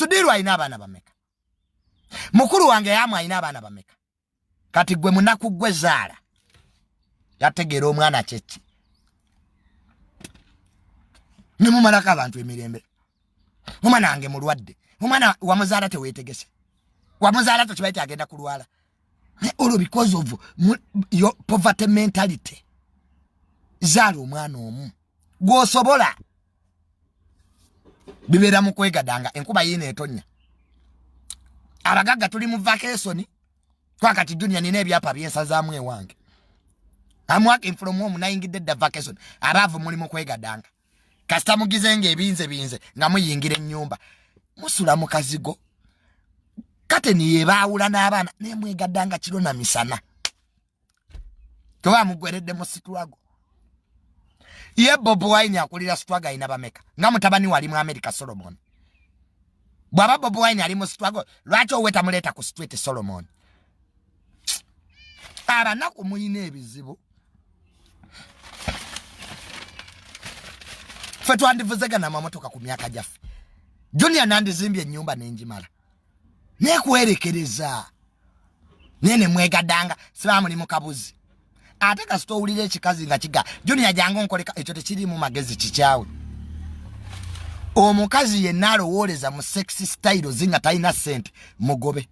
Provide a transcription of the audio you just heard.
Sudiru alina abaana bameka. Mukuru wange yamu alina abaana bameka. Kati gwe munaku gwe zaala. Yategera omwana kyeki. Nemumalako abantu emirembe. Omwana wange mulwadde. Omwana wamuzaala teweetegese. Wamuzaala tokibaite agenda kulwala. All because of your poverty mentality. Zaala omwana omu. Gwosobola. Bibera mu kwegadanga enkuba yine etonya. Abagagga tuli mu vacation. Twakati junior nina ebyapa byensazaamu ewange. I'm working from home nayingidde dda vacation. Abavu muli mu kwegadanga. Kasita mugizenge ebinze nga muyingira ennyumba. Musula mu kazigo. Kate niye baawula n'abaana nemwegaddanga kiro na misana. Towa mugweredde mu struggle. Ye Bob Wine akulira struggle ina bameka. Nga mutabani wali mu America Solomon. Bwaba Bob Wine ali mu struggle. Lwaki oweta muleta ku street Solomon? Abanaku muyina ebizibu. Fe twandivuzega na mamotoka ku myaka jaffe. Junior nandizimbye ennyumba nenjimala. Nekwerekereza. Nene mwegadanga siba muli mu kabuzi. Ate kasito owulira ekikazi nga kiga. Junior jangu nkoleka ekyo tekiri mu magezi kikyawe. Omukazi yenna alowooleza mu sexy style zinga talina sente mugobe.